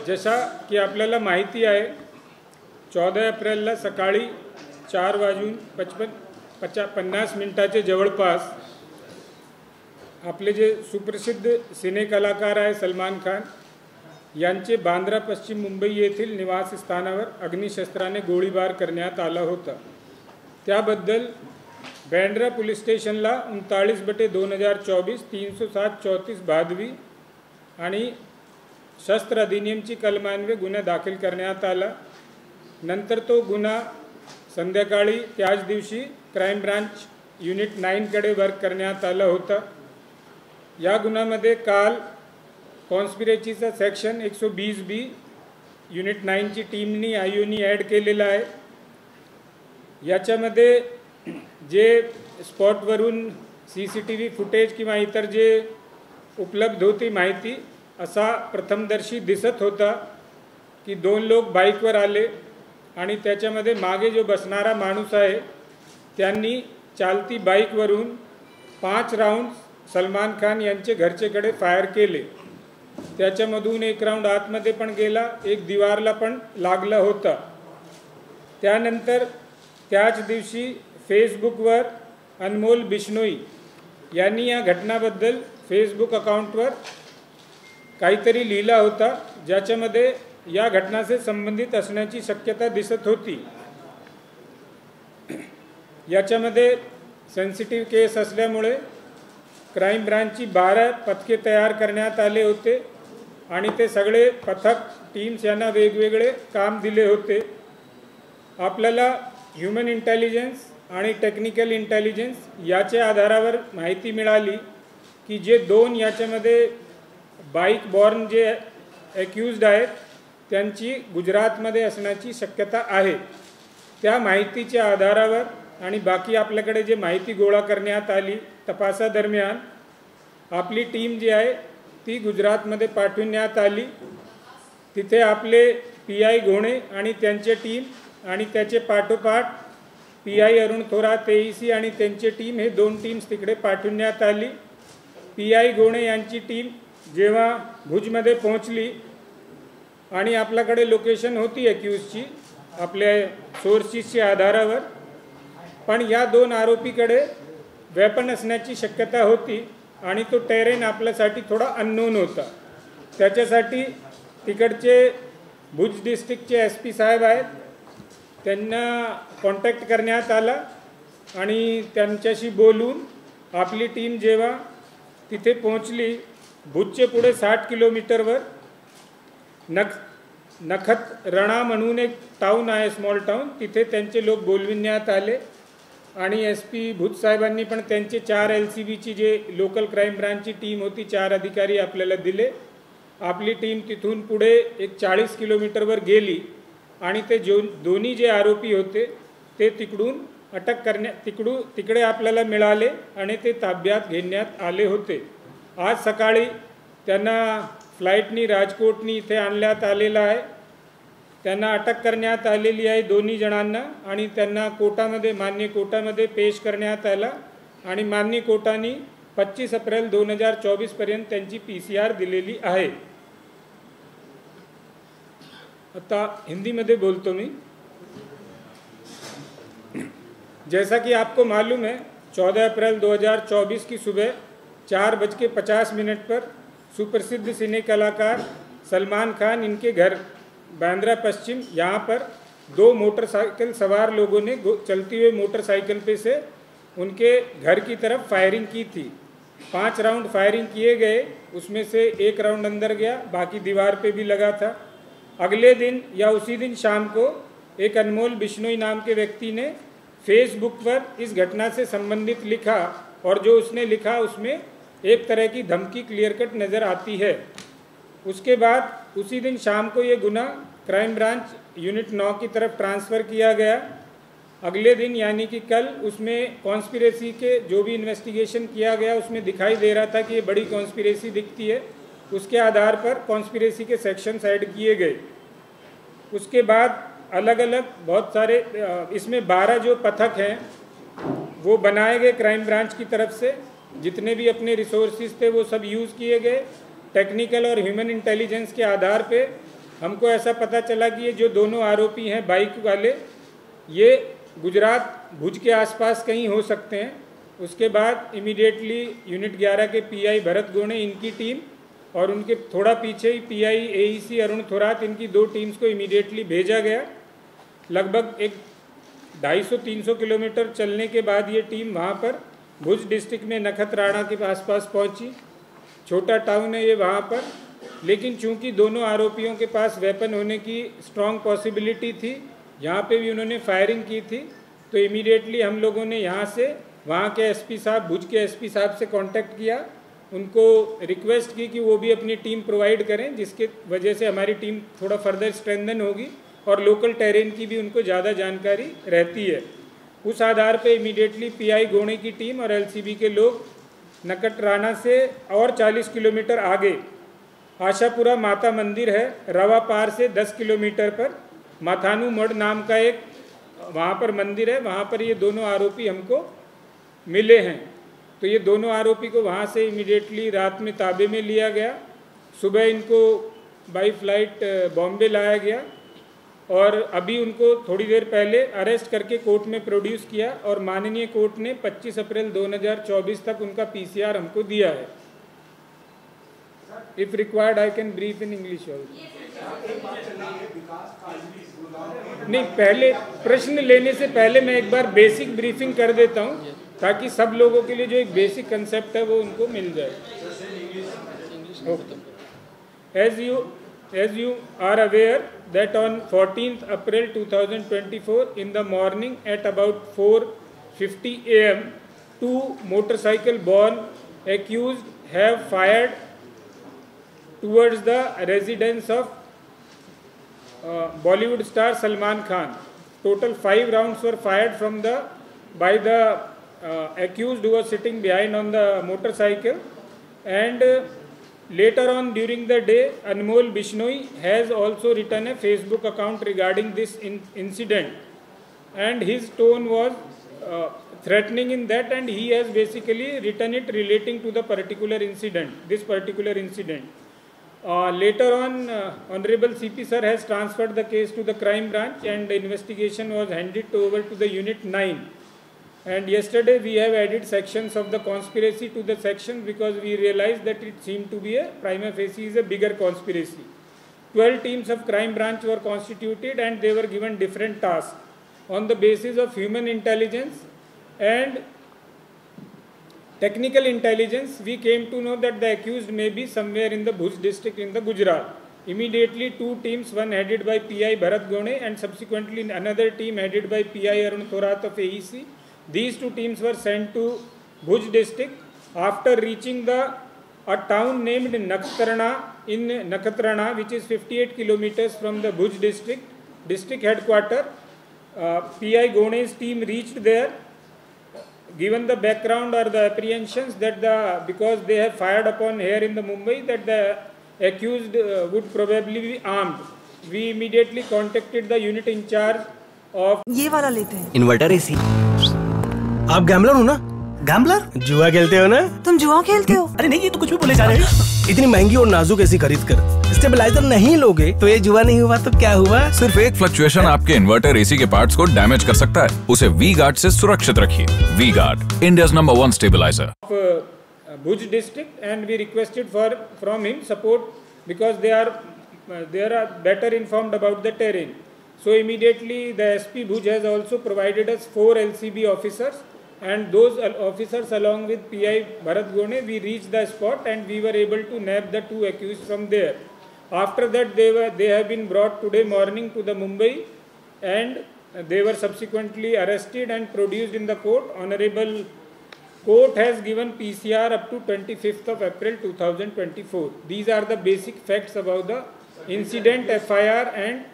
जसा की आपल्याला माहिती आहे 14 एप्रिलला सकाळी 4:50 जवळपास आपले जे सुप्रसिद्ध सिने कलाकार आहे सलमान खान यांचे बांद्रा पश्चिम मुंबई येथील निवासस्थानावर अग्निशस्त्राने गोळीबार करण्यात आला होता। त्याबद्दल बँड्रा पोलीस स्टेशनला 39/2024 307-34 भादवी आणि शस्त्र अधिनियमची कलमान्वये गुन्हा दाखल करण्यात आला। नंतर तो गुन्हा संध्याकाळी त्याच दिवशी क्राइम ब्रांच युनिट 9 कडे वर्क करण्यात आला होता। या गुन्ह्यामध्ये काल कॉन्स्पिरसीचा सेक्शन 120B युनिट 9 ची टीमनी आयोनी ॲड केलेला आहे। याच्यामध्ये जे स्पॉटवरून CCTV फुटेज किंवा इतर जे उपलब्ध होती माहिती असा प्रथमदर्शी दिसत होता की 2 लोक बाईकवर आले आणि त्याच्यामध्ये मागे जो बसणारा माणूस आहे त्यांनी चालती बाईकवरून 5 राउंड सलमान खान यांचे घरचेकडे फायर केले। त्याच्यामधून एक राउंड आतमध्ये पण गेला, एक दीवारला पण लागला होता। त्यानंतर त्याच दिवशी फेसबुकवर अनमोल बिश्नोई यांनी या घटनाबद्दल फेसबुक अकाउंटवर काहीतरी लिहिला होता ज्याच्यामध्ये या घटनाशी संबंधित असण्याची शक्यता दिसत होती। याच्यामध्ये सेन्सिटिव्ह केस असल्यामुळे क्राइम ब्रांचची 12 पथके तयार करण्यात आले होते आणि ते सगळे पथक टीम्स यांना वेगवेगळे काम दिले होते। आपल्याला ह्यूमन इंटेलिजन्स आणि टेक्निकल इंटेलिजन्स याच्या आधारावर माहिती मिळाली की जे 2 याच्यामध्ये बाईक बॉर्न जे ॲक्युज्ड आहेत त्यांची गुजरातमध्ये असण्याची शक्यता आहे। त्या माहितीच्या आधारावर आणि बाकी आपल्याकडे जे माहिती गोळा करण्यात आली तपासादरम्यान आपली टीम जी आहे ती गुजरातमध्ये पाठवण्यात आली। तिथे आपले PI घोणे आणि त्यांचे टीम आणि त्याचे पाठोपाठ PI अरुण थोरात AEC आणि त्यांचे टीम हे 2 टीम्स तिकडे पाठवण्यात आली। PI घोणे यांची टीम जेव्हा भुजमध्ये पोहोचली आणि आपल्याकडे लोकेशन होती ॲक्युजची आपल्या सोर्सेसच्या आधारावर, पण या 2 आरोपीकडे वेपन असण्याची शक्यता होती आणि तो टेरेन आपल्यासाठी थोडा अननोन होता। त्याच्यासाठी तिकडचे भुज डिस्ट्रिक्टचे SP साहेब आहेत त्यांना कॉन्टॅक्ट करण्यात आला आणि त्यांच्याशी बोलून आपली टीम जेव्हा तिथे पोहोचली भुजचे पुढे 60 किलोमीटरवर नखत रणा म्हणून एक टाउन आहे, स्मॉल टाउन, तिथे त्यांचे लोक बोलविण्यात आले आणि SP भुज साहेबांनी पण त्यांचे 4 LCBची जे लोकल क्राइम ब्रांचची टीम होती 4 अधिकारी आपल्याला दिले। आपली टीम तिथून पुढे एक 40 किलोमीटरवर गेली आणि ते दोन्ही जे आरोपी होते ते तिकडून तिकडे आपल्याला मिळाले आणि ते ताब्यात घेण्यात आले होते। आज सकाळी त्यांना फ्लाईटनी राजकोटनी इथे आणण्यात आलेला आहे। त्यांना अटक करण्यात आलेली आहे 2 जणांना आणि त्यांना मान्य कोर्टामध्ये पेश करण्यात आला आणि मान्य कोर्टाने 25 एप्रिल 2024 पर्यंत त्यांची PCR दिलेली आहे। आता हिंदी में बोलतो मैं। जैसा कि आपको मालूम है 14 अप्रैल 2024 की सुबह 4:50 पर सुप्रसिद्ध सिने कलाकार सलमान खान इनके घर बांद्रा पश्चिम यहाँ पर 2 मोटरसाइकिल सवार लोगों ने चलती हुए मोटरसाइकिल पे से उनके घर की तरफ फायरिंग की थी। 5 राउंड फायरिंग किए गए, उसमें से 1 राउंड अंदर गया, बाकी दीवार पे भी लगा था। अगले दिन या उसी दिन शाम को एक अनमोल बिश्नोई नाम के व्यक्ति ने फेसबुक पर इस घटना से संबंधित लिखा और जो उसने लिखा उसमें एक तरह की धमकी क्लियर कट नज़र आती है। उसके बाद उसी दिन शाम को ये गुना क्राइम ब्रांच यूनिट 9 की तरफ ट्रांसफ़र किया गया। अगले दिन यानी कि कल उसमें कॉन्स्पिरेसी के जो भी इन्वेस्टिगेशन किया गया उसमें दिखाई दे रहा था कि ये बड़ी कॉन्स्पिरेसी दिखती है। उसके आधार पर कॉन्स्पिरेसी के सेक्शंस ऐड किए गए। उसके बाद अलग अलग बहुत सारे इसमें 12 जो पथक हैं वो बनाए गए क्राइम ब्रांच की तरफ से। जितने भी अपने रिसोर्सेज थे वो सब यूज़ किए गए। टेक्निकल और ह्यूमन इंटेलिजेंस के आधार पे हमको ऐसा पता चला कि ये जो दोनों आरोपी हैं बाइक वाले, ये गुजरात भुज के आसपास कहीं हो सकते हैं। उसके बाद इमीडिएटली यूनिट 11 के पीआई भरत गोणे, इनकी टीम और उनके थोड़ा पीछे ही पीआई एईसी अरुण थोरात, इनकी 2 टीम्स को इमीडिएटली भेजा गया। लगभग एक 250-300 किलोमीटर चलने के बाद ये टीम वहाँ पर भुज डिस्ट्रिक्ट में नखत्राणा के आसपास पहुँची। छोटा टाउन है ये वहाँ पर, लेकिन चूंकि दोनों आरोपियों के पास वेपन होने की स्ट्रॉन्ग पॉसिबिलिटी थी, यहाँ पे भी उन्होंने फायरिंग की थी, तो इमीडिएटली हम लोगों ने यहाँ से वहाँ के एसपी साहब, भुज के एसपी साहब से कांटेक्ट किया, उनको रिक्वेस्ट की कि वो भी अपनी टीम प्रोवाइड करें, जिसके वजह से हमारी टीम थोड़ा फर्दर स्ट्रेंथन होगी और लोकल टेरेन की भी उनको ज़्यादा जानकारी रहती है। उस आधार पे इमीडिएटली पीआई गोणे की टीम और एलसीबी के लोग नखत्राणा से और 40 किलोमीटर आगे आशापुरा माता मंदिर है, रवा पार से 10 किलोमीटर पर माथानू मठ नाम का एक वहाँ पर मंदिर है, वहाँ पर ये दोनों आरोपी हमको मिले हैं। तो ये दोनों आरोपी को वहाँ से इमीडिएटली रात में ताबे में लिया गया। सुबह इनको बाई फ्लाइट बॉम्बे लाया गया और अभी उनको थोड़ी देर पहले अरेस्ट करके कोर्ट में प्रोड्यूस किया और माननीय कोर्ट ने 25 अप्रैल 2024 तक उनका पीसीआर हमको दिया है। If required I can brief in English also. नहीं, पहले प्रश्न लेने से पहले मैं एक बार बेसिक ब्रीफिंग कर देता हूँ ताकि सब लोगों के लिए जो एक बेसिक कंसेप्ट है वो उनको मिल जाए। As you are aware that on 14th April 2024 in the morning at about 4:50 AM, 2 motorcycle-borne accused have fired towards the residence of Bollywood star Salman Khan. Total 5 rounds were fired by the accused who was sitting behind on the motorcycle, and later on during the day Anmol Bishnoi has also written a Facebook account regarding this incident, and his tone was threatening in that, and he has basically written it relating to the particular incident, this particular incident. Later on, Honorable CP sir has transferred the case to the crime branch and the investigation was handed over to the unit 9. And yesterday we have added sections of the conspiracy to the section because we realized that it seemed to be a prima facie is a bigger conspiracy. 12 teams of crime branch were constituted and they were given different tasks. On the basis of human intelligence and technical intelligence, we came to know that the accused may be somewhere in the Bhuj district in the Gujarat. Immediately 2 teams, one headed by PI Bharat Gone and subsequently another team headed by PI Arun Thorat of AEC. These 2 teams were sent to Bhuj district. After reaching a town named Nakhatrana, which is 58 kilometers from the Bhuj district headquarters, PI Gone's team reached there. Given the background or the apprehensions that because they have fired upon here in the Mumbai, that the accused would probably be armed, we immediately contacted the unit in charge of ये वाला लेते हैं inverter AC. आप gambler हो ना? Gambler? जुआ खेलते हो ना? तुम जुआ खेलते हो? अरे नहीं, ये तो कुछ भी बोले जा रहे हैं। इतनी महंगी और नाजुक एसी खरीद कर स्टेबलाइजर नहीं लोगे तो ये जुआ नहीं हुआ तो क्या हुआ? सिर्फ एक फ्लक्चुएशन आपके इन्वर्टर एसी के पार्ट्स को डैमेज कर सकता है। उसे वी गार्ड से सुरक्षित रखिए। V guard, India's number 1 stabiliser. Bhuj district, and we requested from him support because they are better informed about the terrain. So immediately the SP Bhuj has also provided us 4 LCB officers, and those officers along with PI Bharat Gone, we reached the spot and we were able to nab the 2 accused from there. After that they have been brought today morning to the Mumbai and they were subsequently arrested and produced in the court. Honorable Court has given PCR up to 25th of April 2024. These are the basic facts about the incident, FIR and...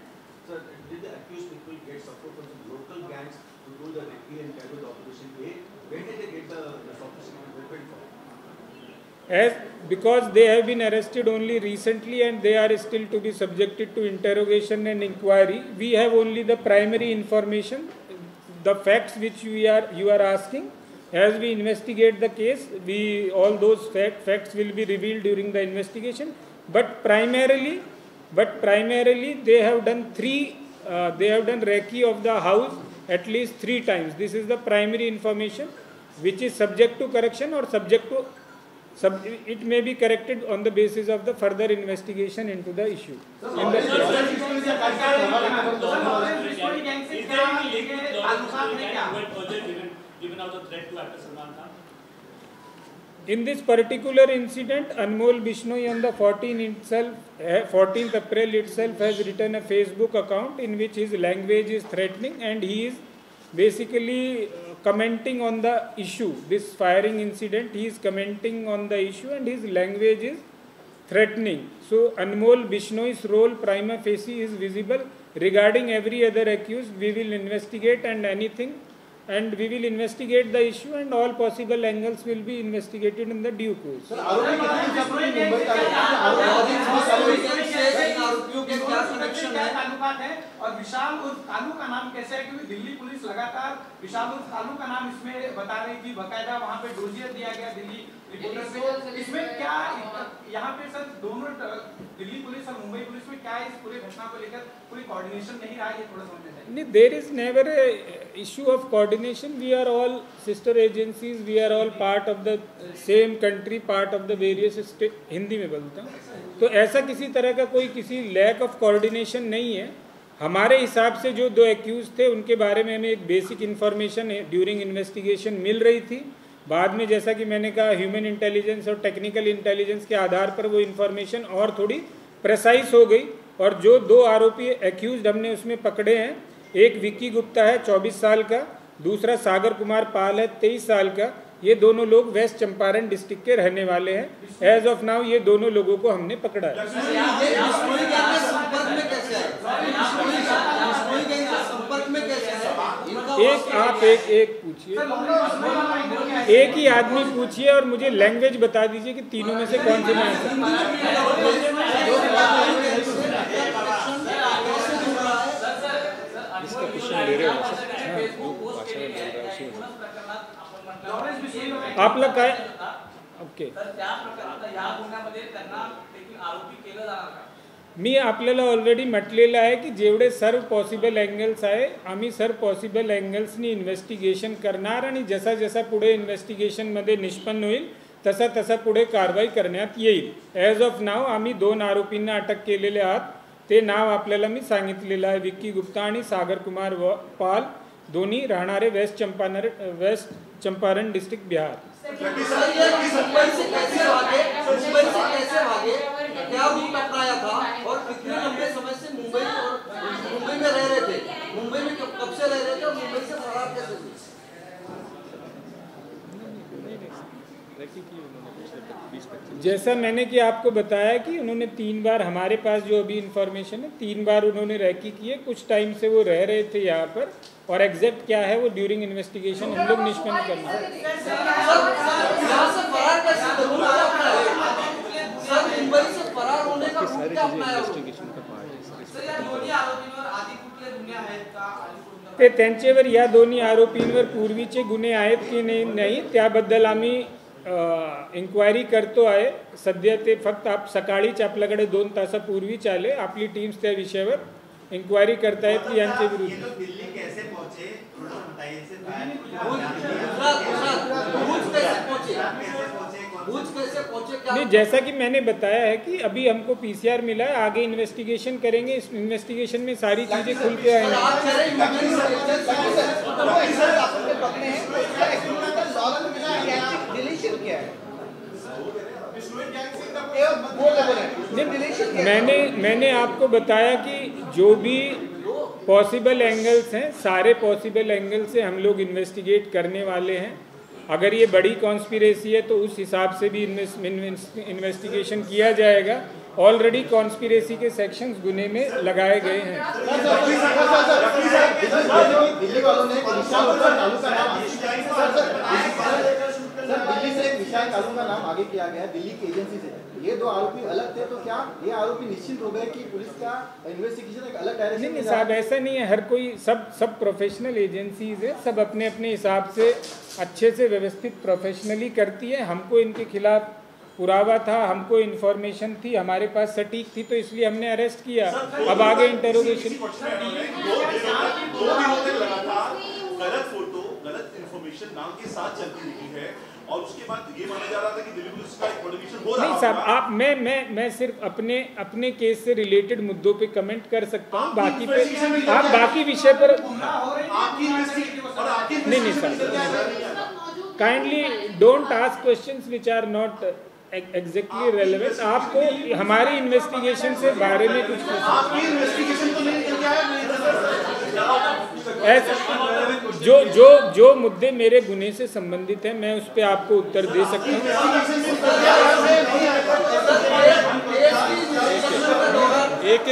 Sir, did the accused people get support from the local gangs to do the recce and carry the operation A? Where did they get the sophisticated weapon from? Because they have been arrested only recently and they are still to be subjected to interrogation and inquiry, we have only the primary information, the facts which you are asking. As we investigate the case, all those facts will be revealed during the investigation. But primarily, but primarily they have done recce of the house at least 3 times. This is the primary information which is subject to correction or subject to it may be corrected on the basis of the further investigation into the issue. In this particular incident, Anmol Bishnoi on the 14th April itself has written a Facebook account in which his language is threatening, and he is basically commenting on the issue. This firing incident, he is commenting on the issue and his language is threatening. So Anmol Bishnoi's role prima facie is visible. Regarding every other accused, we will investigate and we will investigate the issue, and all possible angles will be investigated in the due course. और विशाल उर्फ कालू का नाम कैसे है, क्योंकि Delhi police लगातार विशाल उर्फ कालू का नाम इसमें बता रही थी, बकायदा वहां पे डोजियर दिया गया दिल्ली रिपोर्टर से। इसमें क्या यहाँ पे सर दोनों दिल्ली पुलिस और मुंबई पुलिस में क्या इस पूरे घटना को लेकर पूरी कोऑर्डिनेशन नहीं रहा, ये थोड़ा समझना चाहिए। नहीं, there is never a issue of coordination. We are all sister agencies, we are all part of the same country, part of the various state. Hindi में बोलता हूँ, तो ऐसा किसी तरह का कोई किसी लैक ऑफ कोऑर्डिनेशन नहीं है. हमारे हिसाब से जो 2 एक्यूज थे उनके बारे में हमें एक बेसिक इन्फॉर्मेशन ड्यूरिंग इन्वेस्टिगेशन मिल रही थी. बाद में जैसा कि मैंने कहा, ह्यूमन इंटेलिजेंस और टेक्निकल इंटेलिजेंस के आधार पर वो इन्फॉर्मेशन और थोड़ी प्रेसाइज हो गई, और जो 2 आरोपी एक्यूज हमने उसमें पकड़े हैं, एक विक्की गुप्ता है 24 साल का, दूसरा सागर कुमार पाल है 23 साल का. ये दोनों लोग वेस्ट चंपारण डिस्ट्रिक्ट के रहने वाले हैं. एज ऑफ नाउ ये दोनों लोगों को हमने पकड़ा है. एक पूछिए, एक ही आदमी पूछिए और मुझे लैंग्वेज बता दीजिए कि तीनों में से कौन से में है. आपला काय ओके, मी आपल्याला ऑलरेडी म्हटलेलं आहे की जेवढे सर्व पॉसिबल अँगल्स आहे, आम्ही सर्व पॉसिबल अँगल्सनी इन्व्हेस्टिगेशन करणार, आणि जसा जसा पुढे इन्व्हेस्टिगेशनमध्ये निष्पन्न होईल तसा तसा पुढे कारवाई करण्यात येईल. ॲज ऑफ नाव आम्ही 2 आरोपींना अटक केलेले आहात. ते नाव आपल्याला मी सांगितलेलं आहे, विक्की गुप्ता आणि सागर कुमार पाल, दोन्ही राहणारे वेस्ट चंपारण डिस्ट्रिक्ट बिहार. क्या रूट अपनाया था और कितने लंबे समय से मुंबई में रह रहे थे, मुंबई में कब से रह रहे थे और मुंबई से फरार कैसे हुए? जैसा मैंने कि आपको बताया कि उन्होंने 3 बार, हमारे पास जो अभी इंफॉर्मेशन है, 3 बार उन्होंने रैकी की है. कुछ टाइम से वो रह रहे थे यहाँ पर, और एग्जैक्ट क्या है वो ड्यूरिंग इन्वेस्टिगेशन हम लोग निष्पन्न करना है. ते त्यांच्यावर, या दोन्ही आरोपींवर पूर्वीचे गुन्हे आहेत की नाही त्याबद्दल आम्ही इन्क्वायरी करतो आहे. सध्या ते फक्त सकाळीच आपल्याकडे 2 तासापूर्वीच आले. आपली टीम्स त्या विषयावर इंक्वायरी करतायत की यांच्या विरुद्ध. दिल्ली कैसे पहुंचे, थोड़ा बताइए. नहीं, जैसा कि मैंने बताया है कि अभी हमको पीसीआर मिला है, आगे इन्वेस्टिगेशन करेंगे. इस इन्वेस्टिगेशन में सारी चीजें खुल के आएंगी. मैंने आपको बताया कि जो भी पॉसिबल एंगल्स हैं, सारे पॉसिबल एंगल से हम लोग इन्वेस्टिगेट करने वाले हैं. अगर ये बड़ी कॉन्स्पिरेसी है तो उस हिसाब से भी इन्वेस्टिगेशन किया जाएगा. ऑलरेडी कॉन्स्पिरेसी के सेक्शंस गुने में लगाए गए हैं. दिल्ली से एक विशाल कालू का नाम आगे किया गया, दिल्ली की एजेंसी से. ये 2 आरोपी अलग थे, तो क्या ये आरोपी निश्चित हो गए कि पुलिस का इन्वेस्टिगेशन एक अलग डायरेक्शन? नहीं साहब, ऐसा नहीं है. हर कोई सब प्रोफेशनल एजेंसीज है, सब अपने अपने हिसाब से अच्छे से व्यवस्थित प्रोफेशनली करती है. हमको इनके खिलाफ पुरावा था, हमको इन्फॉर्मेशन थी, हमारे पास सटीक थी, तो इसलिए हमने अरेस्ट किया। अब आगे इंटरोगेशन। गलत फोटो, गलत इन्फॉर्मेशन नाम के साथ चलती रही है और उसके बाद ये माना जा रहा था कि दिल्ली पुलिस का एक मोटिवेशन हो रहा है। नहीं साहब, आप मैं सिर्फ अपने केस से रिलेटेड मुद्दों पे कमेंट कर सकता हूँ, बाकी पे आप बाकी विषय पर नहीं sir, kindly don't ask questions which are not exactly relevant. आपको हमारी इन्वेस्टिगेशन से बारे में कुछ जो मुद्दे मेरे गुने से संबंधित हैं, मैं उस पर आपको उत्तर दे सकता हूँ। एक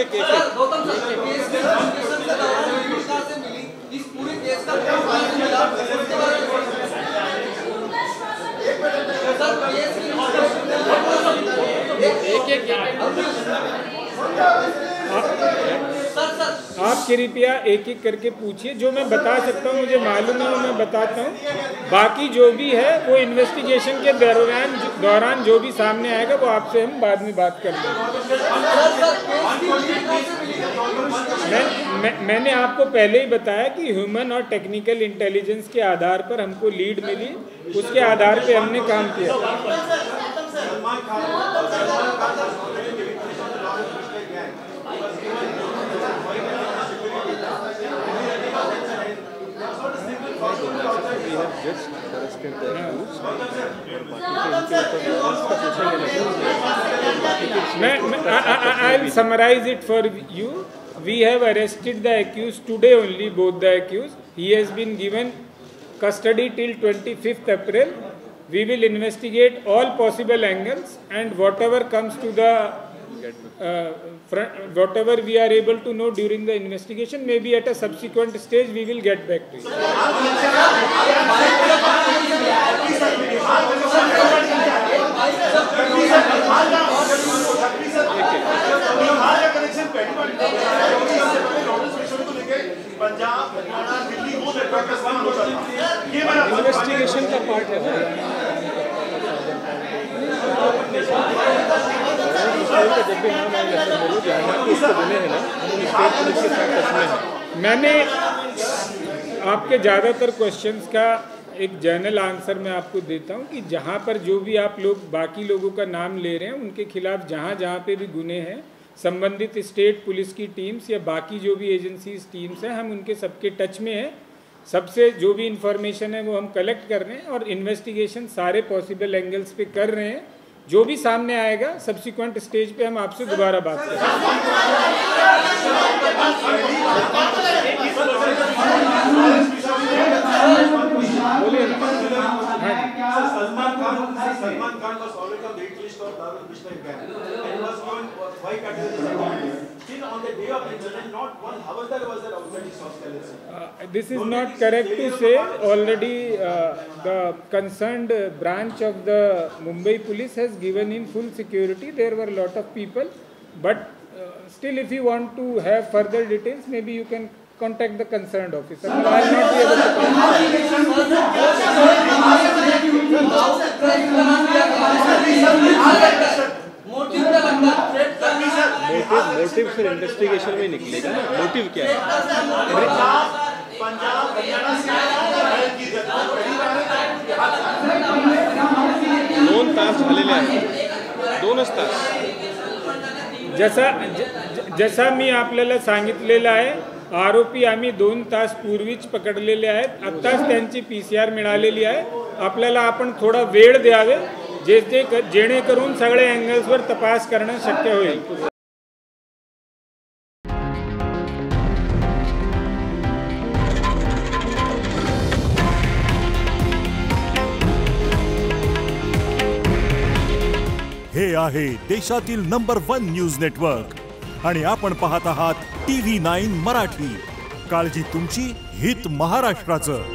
आप कृपया एक एक करके पूछिए, जो मैं बता सकता हूँ, मुझे मालूम है वो मैं बताता हूँ। बाकी जो भी है वो इन्वेस्टिगेशन के दौरान जो भी सामने आएगा वो आपसे हम बाद में बात कर लेंगे। मैंने आपको पहले ही बताया कि ह्यूमन और टेक्निकल इंटेलिजेंस के आधार पर हमको लीड मिली, उसके आधार पे हमने काम किया। I'll summarize it for you. We have arrested the accused today only, both the accused. He has been given custody till 25th April. We will investigate all possible angles, and whatever comes to the whatever we are able to know during the investigation, maybe at a subsequent stage we will get back to you. Investigation का part है ना। जब भी नाम आएंगे सब बोलो जो हमारे उसको बने हैं ना, स्टेट पुलिस के साथ टच में है। मैंने आपके ज़्यादातर क्वेश्चंस का एक जनरल आंसर मैं आपको देता हूं कि जहां पर जो भी आप लोग बाकी लोगों का नाम ले रहे हैं, उनके खिलाफ जहां पे भी गुने हैं, संबंधित स्टेट पुलिस की टीम्स या बाकी जो भी एजेंसीज टीम्स हैं, हम उनके सबके टच में हैं। सबसे जो भी इंफॉर्मेशन है वो हम कलेक्ट कर रहे हैं और इन्वेस्टिगेशन सारे पॉसिबल एंगल्स पे कर रहे हैं। जो भी सामने आएगा सब्सिक्वेंट स्टेज पे हम आपसे दोबारा बात करेंगे। Salman Khan was already on the hit list of Darul Bishnoi gang and was given 5 categories of award. Still on the day of incident, not one Havaldar was there outside his hospitality. This is not correct to say. Already the concerned branch of the Mumbai police has given in full security. There were a lot of people, but still if you want to have further details, maybe you can contact the concerned officer. I will not be able to motive फिर investigation में निकलेगा ना, motive क्या है। दोन तास झालेले आहेत, 2च तास। जसा मी आपल्याला सांगितलेलं आहे, आरोपी आम्ही 2 तास पूर्वीच पकडलेले आहेत। आत्ताच त्यांची PCR मिळालेली आहे। आपल्याला आपण थोडा वेळ द्यावे, जेणेकरून सगळे अँगल्सवर तपास करणं शक्य होईल। हे आहे देशातील नंबर 1 न्यूज नेटवर्क आणि आपण पाहत आहात TV9 मराठी। काळजी तुमची, हित महाराष्ट्राचं।